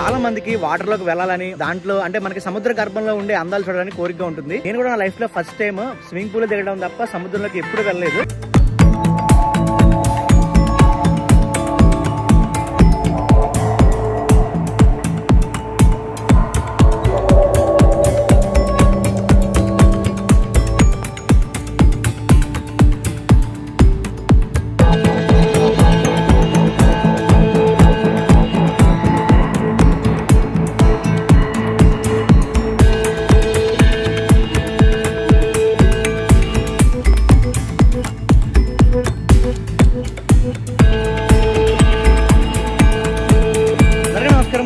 చాలా మందికి వాటర్ లోకి వెళ్ళాలని, దాంట్లో అంటే మనకి సముద్ర గర్భంలో ఉండే అందాలు చూడడానికి కోరిక ఉంటుంది. నేను కూడా నా లైఫ్ లో ఫస్ట్ టైం స్విమ్మింగ్ పూల్ దిగడం తప్ప సముద్రంలోకి ఎప్పుడు వెళ్ళలేదు.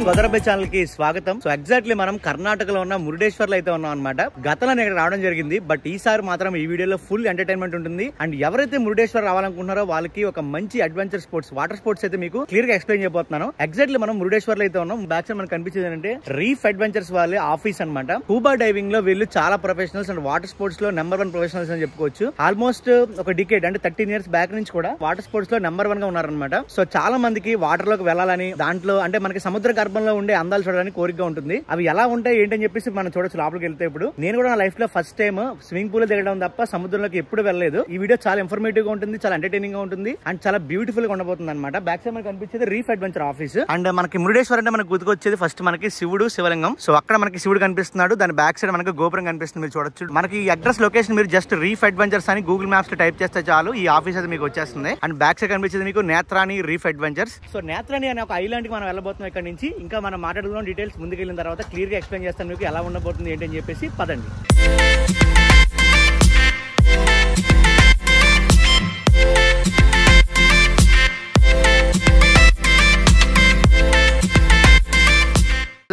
గోదావరి ఛానల్ కి స్వాగతం. సో ఎగ్జాక్ట్లీ మనం కర్ణాటకలో ఉన్న మురుడేశ్వర్ లో అయితే ఉన్నాం అనమాట. గతంలో నేను ఇక్కడ రావడం జరిగింది, బట్ ఈసారి మాత్రం ఈ వీడియోలో ఫుల్ ఎంటర్టైన్మెంట్ ఉంటుంది. అండ్ ఎవరైతే మురుడేశ్వర్ రావాలనుకుంటున్నారో వాళ్ళకి ఒక మంచి అడ్వెంచర్ స్పోర్ట్స్, వాటర్ స్పోర్ట్స్ అయితే మీకు క్లియర్ గా ఎక్స్ప్లెయిన్ చేయబోతున్నాను. ఎగ్జాక్ట్లీ మనం మురుడేశ్వర్ లో అయితే ఉన్నాం. బ్యాక్ సైడ్ మనకు కనిపించేది ఏంటంటే రీఫ్ అడ్వెంచర్స్ వాళ్ళ ఆఫీస్ అనమాట. స్కూబా డైవింగ్ లో వీళ్ళు చాలా ప్రొఫెషనల్స్ అండ్ వాటర్ స్పోర్ట్స్ లో నెంబర్ 1 ప్రొఫెషనల్స్ అని చెప్పుకోవచ్చు. ఆల్మోస్ట్ ఒక డికేడ్ అంటే 13 years బ్యాక్ నుంచి కూడా వాటర్ స్పోర్ట్స్ లో నెంబర్ 1 గా ఉన్నారనమాట. సో చాలా మందికి వాటర్ లోకి వెళ్ళాలని, దాంట్లో అంటే మనకి సముద్ర గర్భంలో ఉండే అందాలు చూడడానికి కోరిక ఉంటుంది. అవి ఎలా ఉంటాయి ఏంటని చెప్పేసి మనం చూడొచ్చు లోపలికి వెళ్తే. ఇప్పుడు నేను కూడా నా లైఫ్ లో ఫస్ట్ టైం స్విమ్మింగ్ పూల్ దిగడం తప్ప సముద్రంలోకి ఎప్పుడు వెళ్ళలేదు. ఈ వీడియో చాలా ఇన్ఫర్మేటివ్ గా ఉంటుంది, చాలా ఎంటర్టైనింగ్ గా ఉంటుంది అండ్ చాలా బ్యూటిఫుల్ గా ఉండబోతుంది అనమాట. బ్యాక్ సైడ్ మనకి కనిపించేది రీఫ్ అడ్వెంచర్ ఆఫీస్. అండ్ మనకి మురుడేశ్వర్ అంటే మనకు గుర్తుకొచ్చేది ఫస్ట్ మనకి శివుడు, శివలింగం. సో అక్కడ మనకి శివుడు కనిపిస్తున్నాడు, దాని బ్యాక్ సైడ్ మనకి గోపురం కనిపిస్తుంది. మీరు చూడొచ్చు. మనకి అడ్రస్ లొకేషన్ మీరు జస్ట్ రీఫ్ అడ్వెంచర్స్ అని గూగుల్ మ్యాప్స్ లో టైప్ చేస్తే చాలు ఈ ఆఫీస్ అయితే మీకు వచ్చేస్తుంది. అండ్ బ్యాక్ సైడ్ కనిపించేది మీకు Netrani reef adventures. So Netrani అనే ఒక ఐలాండ్ కి మనం వెళ్ళబోతున్నాం ఇక్కడ నుంచి. ఇంకా మనం మాట్లాడుకున్న డీటెయిల్స్ ముందుకు వెళ్ళిన తర్వాత క్లియర్ గా ఎక్స్ప్లెయిన్ చేస్తాను మీకు ఎలా ఉండబోతుంది ఏంటని చెప్పేసి. పదండి.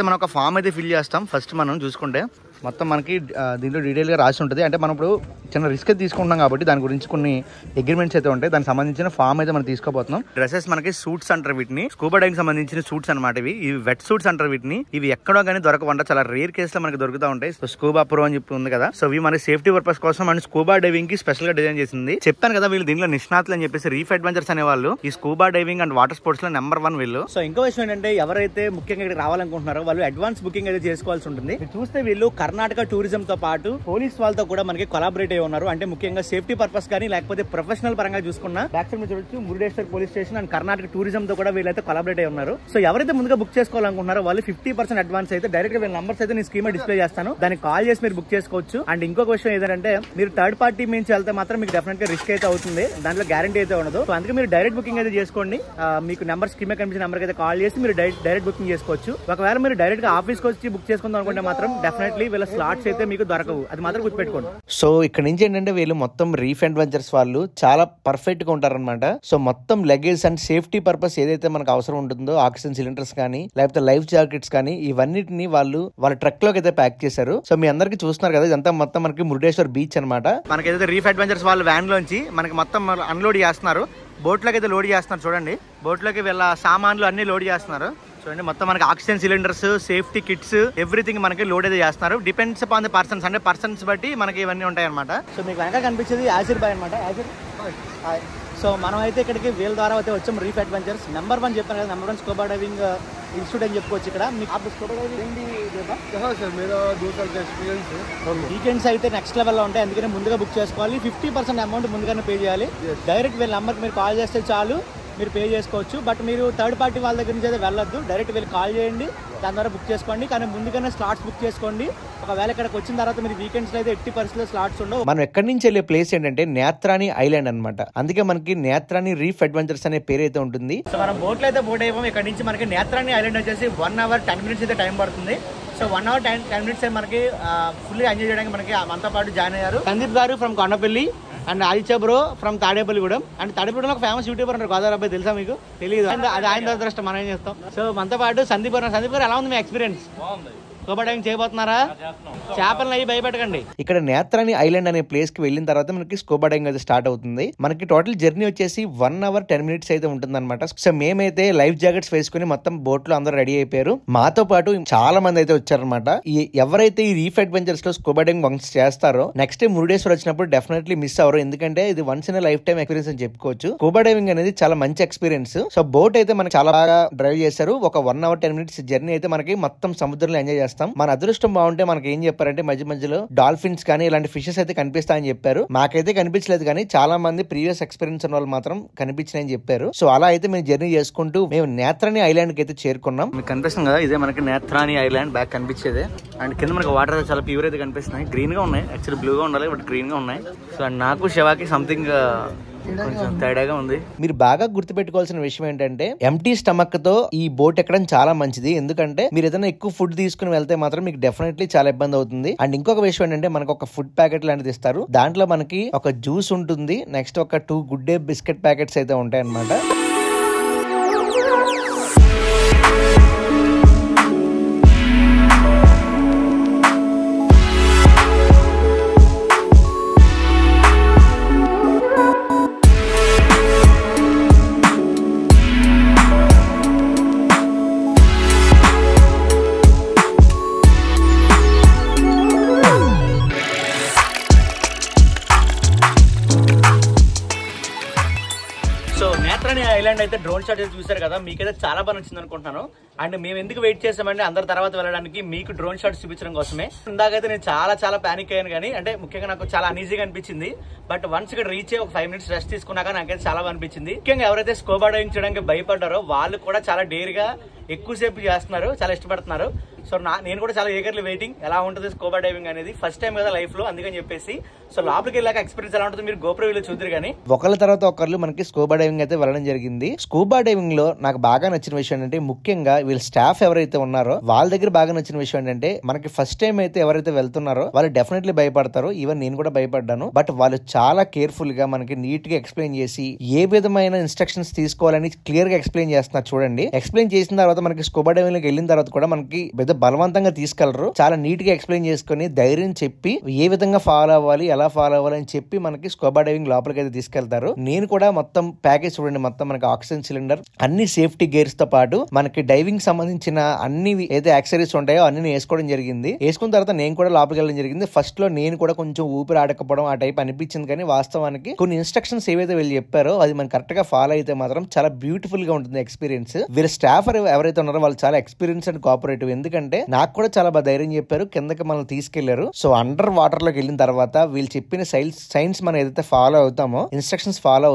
మనం ఒక ఫామ్ అయితే ఫిల్ చేస్తాం. ఫస్ట్ మనం చూసుకుంటే మొత్తం మనకి దీంట్లో డీటెయిల్ గా రాసి ఉంటుంది. అంటే మనం ఇప్పుడు చిన్న రిస్క్ తీసుకుంటాం కాబట్టి దాని గురించి కొన్ని అగ్రిమెంట్స్ అయితే ఉంటాయి. దానికి సంబంధించిన ఫామ్ అయితే మనం తీసుకోబోతున్నాం. డ్రెస్సెస్ మనకి సూట్స్ అంటారు వీటిని, స్కూబా డైవింగ్ సంబంధించిన సూట్స్ అనమాట. ఇవి వెట్ సూట్స్ అంటారు వీటిని. ఇవి ఎక్కడో కానీ దొరకవంట, చాలా రేర్ కేసులో మనకి దొరుకుతూ ఉంటాయి. సో స్కూబా ప్రో అని చెప్పి ఉంది కదా, సో ఇవి మన సేఫ్టీ పర్పస్ కోసం అండ్ స్కూబా డైవింగ్ కి స్పెషల్ గా డిజైన్ చేసింది. చెప్పాను కదా వీళ్ళు దీంట్లో నిష్ణాతులు అని చెప్పేసి. రీఫ్ అడ్వెంచర్స్ అనే వాళ్ళు ఈ scuba diving and water sports లో నెంబర్ 1 వీళ్ళు. సో ఇంకో విషయం ఏంటంటే ఎవరైతే ముఖ్యంగా ఇక్కడ రావాలనుకుంటున్నారో వాళ్ళు అడ్వాన్స్ బుకింగ్ అయితే చేసుకోవాల్సి ఉంటుంది. చూస్తే వీళ్ళు కర్ణాటక టూరిజం తో పాటు పోలీస్ వాళ్ళతో కూడా మనకి కొలాబరేట్ అయి ఉన్నారు. అంటే ముఖ్యంగా సేఫ్టీ పర్పస్ కానీ లేకపోతే ప్రొఫెషనల్ పరంగా చూసుకున్నా బ్యాక్ సైడ్ చూడొచ్చు Murudeshwar police station and Karnataka tourism తో కూడా వీళ్ళైతే కొలాబరేట్ అయి ఉన్నారు. సో ఎవరైతే ముందుగా బుక్ చేసుకోవాలనుకుంటున్నారో వాళ్ళు 50% అడ్వాన్స్ అయితే డైరెక్ట్ వీళ్ళ నంబర్స్ అయితే నేను స్కీమ్ డిస్ప్లే చేస్తాను, దానికి కాల్ చేసి మీరు బుక్ చేసుకోవచ్చు. అండ్ ఇంకొక విషయం ఏంటంటే మీరు థర్డ్ పార్టీ నుంచి వెళ్తే మాత్రం మీకు డెఫినెట్ గా రిస్క్ అయితే అవుతుంది, దాంట్లో గ్యారంటీ అయితే ఉండదు. సో అందుకే మీరు డైరెక్ట్ బుకింగ్ అయితే చేసుకోండి. మీకు నెంబర్ స్కీమ్ కనిపించిన నెంబర్ అయితే కాల్ చేసి మీరు డైరెక్ట్ బుకింగ్ చేసుకోవచ్చు. ఒకవేళ మీరు డైరెక్ట్ గా ఆఫీస్ కి వచ్చి బుక్ చేసుకుందాం అనుకుంటే మాత్రం డెఫినెట్లీ వీళ్ళ స్లాట్స్ అయితే మీకు దొరకవు, అది మాత్రం గుర్తుపెట్టుకోండి. సో ఇక్కడ నుంచి ఏంటంటే వీళ్ళు మొత్తం రీఫ్ అడ్వెంచర్స్ వాళ్ళు చాలా పర్ఫెక్ట్ గా ఉంటారనమాట. సో మొత్తం లగేజ్ అండ్ సేఫ్టీ పర్పస్ ఏదైతే మనకు అవసరం ఉంటుందో, ఆక్సిజన్ సిలిండర్స్ కానీ లేకపోతే లైఫ్ జాకెట్స్ కానీ ఇవన్నిటిని వాళ్ళ ట్రక్ లోకి అయితే ప్యాక్ చేశారు. సో మీ అందరికి చూస్తున్నారు కదా, ఇదంతా మొత్తం మనకి మురుడేశ్వర్ బీచ్ అనమాట. మనకి ఏదైతే రీఫ్ అడ్వెంచర్స్ వాళ్ళు వ్యాన్ లోంచి మనకి మొత్తం అన్లోడ్ చేస్తున్నారు, బోట్ లోకి అయితే లోడ్ చేస్తున్నారు. చూడండి, బోట్ లోకి వీళ్ళ సామాన్లు అన్ని లోడ్ చేస్తున్నారు. చూడండి, మొత్తం మనకి oxygen cylinders, safety kits, everything మనకి లోడ్ అయితే చేస్తున్నారు. డిపెండ్స్ అపాన్ ది పర్సన్స్, అంటే పర్సన్స్ బట్టి మనకి ఇవన్నీ ఉంటాయి అనమాట. సో మీకు వెనక కనిపించేది యాసిర్ బాయ్ అనమాట. యాసిర్ సో మనం అయితే ఇక్కడికి వీళ్ళ ద్వారా అయితే వచ్చాం. రీఫ్ అడ్వెంచర్స్ నెంబర్ 1 చెప్పాను కదా, నెంబర్ 1 స్కూబా డైవింగ్ ఇన్స్టిట్యూట్ అని చెప్పుకోవచ్చు. ఇక్కడ మీకు స్కూబా డైవింగ్ వీకెండ్స్ అయితే నెక్స్ట్ లెవెల్లో ఉంటాయి, అందుకని ముందుగా బుక్ చేసుకోవాలి. 50% అమౌంట్ ముందుగానే పే చేయాలి. డైరెక్ట్ వీళ్ళ నెంబర్కి మీరు కాల్ చేస్తే చాలు, మీరు పే చేసుకోవచ్చు. బట్ మీరు థర్డ్ పార్టీ వాళ్ళ దగ్గర నుంచి అయితే వెళ్ళొద్దు, డైరెక్ట్ వీళ్ళు కాల్ చేయండి, దాని ద్వారా బుక్ చేసుకోండి. కానీ ముందుగానే స్లాట్స్ బుక్ చేసుకోండి. ఒకవేళ ఇక్కడికి వచ్చిన తర్వాత మీరు వీకెండ్స్ లో అయితే ఎట్టి పరిస్థితుల్లో స్లాట్స్ ఉండవు. మనం ఎక్కడి నుంచి వెళ్ళే ప్లేస్ ఏంటంటే నేత్రాని ఐలాండ్ అనమాట. అందుకే మనకి నేత్రాని రీఫ్ అడ్వెంచర్స్ అనే పేరు అయితే ఉంటుంది. సో మనం బోట్ లో అయితే బోట్ అయ్యాము. ఇక్కడ నుంచి మనకి నేత్రాని ఐలాండ్ వచ్చేసి 1 hour 10 minutes అయితే టైం పడుతుంది. సో 1 hour 10 minutes మనకి ఫుల్ ఎంజాయ్ చేయడానికి మనకి మనతో పాటు జాయిన్ అయ్యారు సందీప్ గారు from Kondapalli and Aditya bro from Tadepalligudem. And Tadepalligudem ఒక ఫేమస్ యూట్యూబర్ అంటారు గోదావరి అబ్బాయి, తెలుసా మీకు? తెలియదు, అది ఆయన అదృష్టం, మనం ఏం చేస్తాం. సో మనతో పాటు సందీప్ గారు. సందీప్ గారు ఎలా ఉంది మీ ఎక్స్పీరియన్స్? స్కూబా డైవింగ్ చేయబోతున్నారా? చేపలను అయ్యి భయపెట్టకండి. ఇక్కడ నేత్రాని ఐలాండ్ అనే ప్లేస్ కి వెళ్ళిన తర్వాత మనకి స్కూబా డైవింగ్ అయితే స్టార్ట్ అవుతుంది. మనకి టోటల్ జర్నీ వచ్చేసి 1 hour 10 minutes అయితే ఉంటుంది అనమాట. సో మేమైతే లైఫ్ జాకెట్స్ వేసుకుని మొత్తం బోట్ లో అందరూ రెడీ అయిపోయారు. మాతో పాటు చాలా మంది అయితే వచ్చారనమాట. ఎవరైతే ఈ రీఫ్ అడ్వెంచర్స్ లో స్కూబా డైవింగ్ వన్స్ చేస్తారో నెక్స్ట్ టైం మురుడేశ్వర్ వచ్చినప్పుడు డెఫినెట్లీ మిస్ అవరు. ఎందుకంటే ఇది once in life time experience అని చెప్పుకోవచ్చు. స్కూబా డైవింగ్ అనేది చాలా మంచి ఎక్స్పీరియన్స్. సో బోట్ అయితే మనకి చాలా బాగా డ్రైవ్ చేశారు. ఒక 1 hour 10 minutes జర్నీ అయితే మనకి మొత్తం సముద్రంలో ఎంజాయ్ చేస్తాం. మన అదృష్టం బాగుంటే మనకి ఏం చెప్పారంటే మధ్య మధ్యలో డాల్ఫిన్స్ కానీ ఇలాంటి ఫిషెస్ అయితే కనిపిస్తాయని చెప్పారు. మాకైతే కనిపించలేదు కానీ చాలా మంది ప్రీవియస్ ఎక్స్పీరియన్స్ ఉన్న వాళ్ళు మాత్రం కనిపించినాయని చెప్పారు. సో అలా అయితే మేము జర్నీ చేసుకుంటూ మేము నేత్రాని ఐలాండ్ కి అయితే చేరుకున్నాం. మీకు కనిపిస్తుంది కదా, ఇదే మనకి నేత్రాని ఐలాండ్ బ్యాక్ కనిపించేది. అండ్ కింద మనకి వాటర్ అయితే చాలా ప్యూర్ అయితే కనిపిస్తున్నాయి. గ్రీన్ గా ఉన్నాయి, యాక్చువల్లీ బ్లూ గా ఉండాలి బట్ గ్రీన్ గా ఉన్నాయి. సో అండ్ నాకు శివాకి సంథింగ్ కొంచెం తేడాగా ఉంది. మీరు బాగా గుర్తుపెట్టుకోవాల్సిన విషయం ఏంటంటే ఎంటీ స్టమక్ తో ఈ బోట్ ఎక్కడం చాలా మంచిది. ఎందుకంటే మీరు ఏదైనా ఎక్కువ ఫుడ్ తీసుకుని వెళ్తే మాత్రం మీకు డెఫినెట్లీ చాలా ఇబ్బంది అవుతుంది. అండ్ ఇంకొక విషయం ఏంటంటే మనకు ఒక ఫుడ్ ప్యాకెట్ లాంటిది ఇస్తారు. దాంట్లో మనకి ఒక జ్యూస్ ఉంటుంది, నెక్స్ట్ ఒక 2 గుడ్ డే బిస్కెట్ ప్యాకెట్స్ అయితే ఉంటాయి అన్నమాట. ఐలాండ్ అయితే డ్రోన్ షాట్ చూసారు కదా, మీకైతే చాలా బాగా నచ్చింది అనుకుంటున్నాను. అండ్ మేము ఎందుకు వెయిట్ చేసామంటే అందరి తర్వాత వెళ్ళడానికి మీకు డ్రోన్ షాట్స్ చూపించడం కోసమే. ఇందాకైతే నేను చాలా పానిక్ అయ్యాను, కానీ అంటే ముఖ్యంగా నాకు చాలా అన్ఈజీగా అనిపించింది. బట్ వన్స్ ఇక్కడ రీచ్ అయ్యి ఒక 5 minutes రెస్ట్ తీసుకున్నాక నాకైతే చాలా అనిపించింది. ముఖ్యంగా ఎవరైతే స్కూబా డైవింగ్ చేయడానికి భయపడ్డారో వాళ్ళు కూడా చాలా డేర్గా ఎక్కువసేపు చేస్తున్నారు, చాలా ఇష్టపడుతున్నారు. సో నేను కూడా చాలా ఈగర్లీ వెయిటింగ్ ఎలా ఉంటుంది స్కూబా డైవింగ్ అనేది. ఫస్ట్ టైం కదా లైఫ్ లో, అందుకని చెప్పేసి సో లోపలికి వెళ్ళాక ఎక్స్పీరియన్స్ ఎలా ఉంటుంది మీరు గోప్రో వీడియో చూద్దరు. కానీ ఒకళ్ళ తర్వాత ఒకళ్ళు మనకి స్కూబా డైవింగ్ అయితే వెళ్ళడం జరిగింది. స్కూబా డైవింగ్ లో నాకు బాగా నచ్చిన విషయం ఏంటంటే ముఖ్యంగా వీళ్ళ స్టాఫ్ ఎవరైతే ఉన్నారో వాళ్ళ దగ్గర బాగా నచ్చిన విషయం ఏంటంటే మనకి ఫస్ట్ టైం అయితే ఎవరైతే వెళ్తున్నారో వాళ్ళు డెఫినెట్లీ భయపడతారు. ఈవెన్ నేను కూడా భయపడ్డాను. బట్ వాళ్ళు చాలా కేర్ఫుల్ గా మనకి నీట్ గా ఎక్స్ప్లెయిన్ చేసి ఏ విధమైన ఇన్స్ట్రక్షన్స్ తీసుకోవాలని క్లియర్ గా ఎక్స్ప్లెయిన్ చేస్తున్నారు. చూడండి, ఎక్స్ప్లెయిన్ చేసిన తర్వాత మనకి స్కూబా డైవింగ్ లోకి వెళ్ళిన తర్వాత కూడా మనకి పెద్ద బలవంతంగా తీసుకెళ్లరు. చాలా నీట్ గా ఎక్స్ప్లెయిన్ చేసుకుని ధైర్యం చెప్పి ఏ విధంగా ఫాలో అవ్వాలి, ఎలా ఫాలో అవ్వాలి అని చెప్పి మనకి స్కూబా డైవింగ్ లోపలికి అయితే తీసుకెళ్తారు. నేను కూడా మొత్తం ప్యాకేజ్ చూడండి, మొత్తం మనకి ఆక్సిజన్ సిలిండర్, అన్ని సేఫ్టీ గేర్స్ తో పాటు మనకి డైవింగ్ సంబంధించిన అన్ని ఏదైతే యాక్సెసరీస్ ఉంటాయో అన్ని వేసుకోవడం జరిగింది. వేసుకున్న తర్వాత నేను కూడా లోపలికి వెళ్ళడం జరిగింది. ఫస్ట్ లో నేను కూడా కొంచెం ఊపిరి ఆడకపోవడం ఆ టైప్ అనిపించింది, కానీ వాస్తవానికి కొన్ని ఇన్స్ట్రక్షన్స్ ఏవైతే వీళ్ళు చెప్పారో అది మనం కరెక్ట్ గా ఫాలో అయితే మాత్రం చాలా బ్యూటిఫుల్ గా ఉంటుంది ఎక్స్పీరియన్స్. వీళ్ళ స్టాఫ్ ఎవరైతే ఉన్నారో వాళ్ళు చాలా ఎక్స్పీరియన్స్ అండ్ కోఆపరేటివ్. ఎందుకంటే నాకు కూడా చాలా బాగా ధైర్యం చెప్పారు, కిందకి మనల్ని తీసుకెళ్లారు. సో అండర్ వాటర్ లోకి వెళ్ళిన తర్వాత వీళ్ళు చెప్పిన సైన్స్ మనం ఏదైతే ఫాలో అవుతామో, ఇన్స్ట్రక్షన్స్ ఫాలో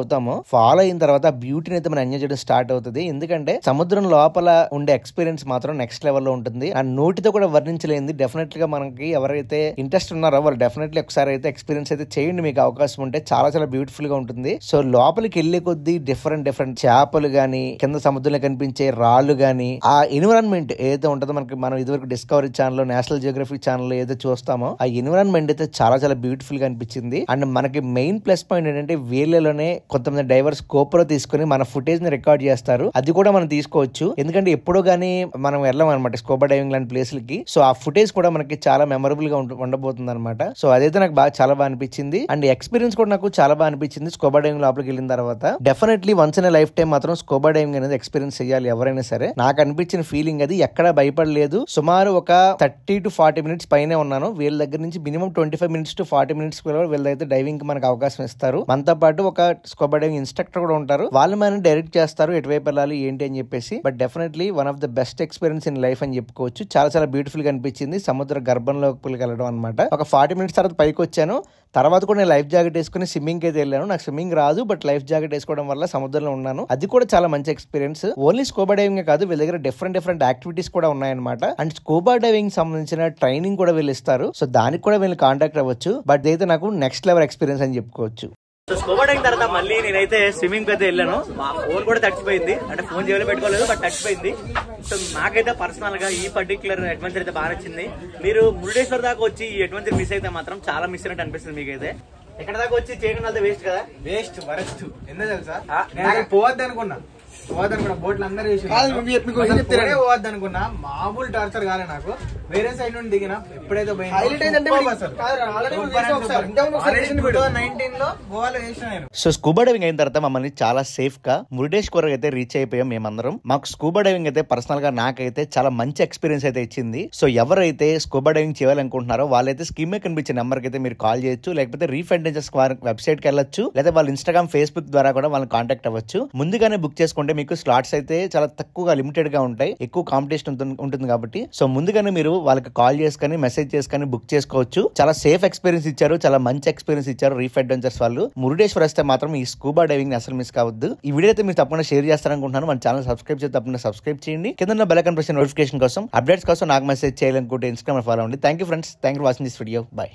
అయిన తర్వాత బ్యూటీని అయితే మనం ఎంజాయ్ చేయడం స్టార్ట్ అవుతుంది. ఎందుకంటే సముద్రం లోపల ఉండే ఎక్స్పీరియన్స్ మాత్రం నెక్స్ట్ లెవెల్ లో ఉంటుంది. ఆ నోటితో కూడా వర్ణించలేంది. డెఫినెట్ గా మనకి ఎవరైతే ఇంట్రెస్ట్ ఉన్నారో వాళ్ళు డెఫినెట్లీ ఒకసారి అయితే ఎక్స్పీరియన్స్ అయితే చేయండి, మీకు అవకాశం ఉంటే. చాలా బ్యూటిఫుల్ గా ఉంటుంది. సో లోపలికి వెళ్లే కొద్దీ డిఫరెంట్ చేపలు గానీ, కింద సముద్రంలో కనిపించే రాళ్లు గానీ, ఆ ఎన్విరాన్మెంట్ ఏదైతే ఉంటుందో మనకి మనం ఇదివరకు discovery channel, national Geography channel ఏదైతే చూస్తామో ఆ ఎన్విరాన్మెంట్ అయితే చాలా బ్యూటిఫుల్ గా అనిపించింది. అండ్ మనకి మెయిన్ ప్లస్ పాయింట్ ఏంటంటే వీళ్ళలోనే కొంతమంది డైవర్స్ గోప్రో తీసుకుని మన ఫుటేజ్ ని రికార్డ్ చేస్తారు. అది కూడా మనం తీసుకోవచ్చు, ఎందుకంటే ఎప్పుడో గానీ మనం వెళ్ళాం అనమాట స్కూబా డైవింగ్ లాంటి ప్లేస్లకి. సో ఆ ఫుటేజ్ కూడా మనకి చాలా మెమరబుల్ గా ఉండబోతుంది అనమాట. సో అదైతే నాకు చాలా బాగా అనిపించింది. అండ్ ఎక్స్పీరియన్స్ కూడా నాకు చాలా బాగా అనిపించింది స్కూబా డైవింగ్ లోపలికి వెళ్ళిన తర్వాత. Definitely once in life time మాత్రం స్కూబా డైవింగ్ అనేది ఎక్స్పీరియన్స్ చేయాలి ఎవరైనా సరే. నాకు అనిపించిన ఫీలింగ్ అది, ఎక్కడా భయపడలేదు. సుమారు ఒక 30 to 40 minutes పైనే ఉన్నాను. వీళ్ళ దగ్గర నుంచి మినిమం 25 minutes to 40 minutes వీళ్ళైతే డైవింగ్ కి మనకు అవకాశం ఇస్తారు. మనతో పాటు ఒక స్కూబా డైవింగ్ ఇన్స్ట్రక్టర్ కూడా ఉంటారు. వాళ్ళు మనం డైరెక్ట్ చేస్తారు ఎటువైపు వెళ్ళాలి ఏంటి అని చెప్పేసి. But definitely one of the best experience in life అని చెప్పుకోవచ్చు. చాలా బ్యూటిఫుల్ గా అనిపించింది సముద్ర గర్భంలోకి వెళ్ళడం అనమాట. ఒక 40 minutes తర్వాత పైకి వచ్చాను. తర్వాత కూడా నేను లైఫ్ జాకెట్ వేసుకుని స్విమ్మింగ్ అయితే వెళ్ళాను. నాకు స్విమ్మింగ్ రాదు, బట్ లైఫ్ జాకెట్ వేసుకోవడం వల్ల సముద్రంలో ఉన్నాను. అది కూడా చాలా మంచి ఎక్స్పీరియన్స్. ఓన్లీ స్కూబా డైవింగ్ కాదు, వీళ్ళ దగ్గర డిఫరెంట్ యాక్టివిటీస్ కూడా ఉన్నాయన్నమాట. అండ్ స్కూబా డైవింగ్ సంబంధించిన ట్రైనింగ్ కూడా వీళ్ళు ఇస్తారు. సో దానికి కూడా వీళ్ళు కాంటాక్ట్ అవ్వచ్చు. బట్ అయితే నాకు నెక్స్ట్ లెవెల్ ఎక్స్పీరియన్స్ అని చెప్పుకోవచ్చు. సో స్కూబా డైవింగ్ తర్వాత మళ్ళీ నేనైతే స్విమ్మింగ్ అయితే వెళ్ళాను. మా ఫోన్ కూడా తడిచిపోయింది, అంటే ఫోన్ జేబులో పెట్టుకోలేదు బట్ తడిచిపోయింది. సో నాకైతే పర్సనల్ గా ఈ పర్టికులర్ అడ్వెంచర్ అయితే బాగా నచ్చింది. మీరు మురుడేశ్వర్ దాకా వచ్చి ఈ అడ్వెంచర్ మిస్ అయితే మాత్రం చాలా మిస్ అయినట్టు అనిపిస్తుంది మీకైతే. ఎక్కడ దాకా వచ్చి చేయకుండా వేస్ట్ కదా, వేస్ట్ వరస్ట్. ఎందుకు తెలుసా, నేను పోవద్దు అనుకున్నా పోవద్దనుకున్నా, బోట్లు అందరూ పోవద్దు అనుకున్నా. మామూలు టార్చర్ కాలే నాకు. వేరే సైడ్ నుండి దిగిన, ఎప్పుడైతే 2019 లో గోవాలో చేసిన నేను. సో స్కూబా డైవింగ్ అయిన తర్వాత మమ్మల్ని చాలా సేఫ్ గా మురుడేశ్వర్ అయితే రీచ్ అయిపోయాం మేమందరం. మాకు స్కూబా డైవింగ్ అయితే పర్సనల్ గా నాకైతే చాలా మంచి ఎక్స్పీరియన్స్ అయితే ఇచ్చింది. సో ఎవరైతే స్కూబా డైవింగ్ చేయాలనుకుంటున్నారో వాళ్ళైతే స్కీమ్ మీద కనిపించే నెంబర్ కి అయితే మీరు కాల్ చేయొచ్చు, లేకపోతే రీఫ్ అడ్వెంచర్స్ వెబ్సైట్ కి వెళ్ళొచ్చు, లేదా వాళ్ళ ఇన్స్టాగ్రామ్ ఫేస్బుక్ ద్వారా కూడా వాళ్ళని కాంటాక్ట్ అవ్వచ్చు. ముందుగానే బుక్ చేసుకుంటే మీకు స్లాట్స్ అయితే చాలా తక్కువగా లిమిటెడ్ గా ఉంటాయి, ఎక్కువ కాంపిటీషన్ ఉంటుంది కాబట్టి. సో ముందుగానే మీరు వాళ్ళకి కాల్ చేసుకుని మెసేజ్ చేసుకుని బుక్ చేసుకోవచ్చు. చాలా సేఫ్ ఎక్స్పీరియన్స్ ఇచ్చారు, చాలా మంచి ఎక్స్పీరియన్స్ ఇచ్చారు రీఫ్ అడ్వెంచర్స్ వాళ్ళు. మురుడేశ్వర్ వస్తే మాత్రం ఈ స్కూబా డైవింగ్ అసలు మిస్ కావద్దు. ఈ వీడియో అయితే మీరు తప్పకుండా షేర్ చేస్తారనుకుంటున్నాను. మన ఛానల్ సబ్స్క్రైబ్ చేసి తప్పకుండా సబ్స్క్రైబ్ చేయండి. కింద బెల్ ఐకాన్ ప్రెస్ నోటిఫికేషన్ కోసం, అప్డేట్స్ కోసం నాకు మెసేజ్ చేయాలనుకుంటే ఇన్స్టాగ్రామ్ ఫాలో అవ్వండి. Thank you friends, thank you for watching this video. By.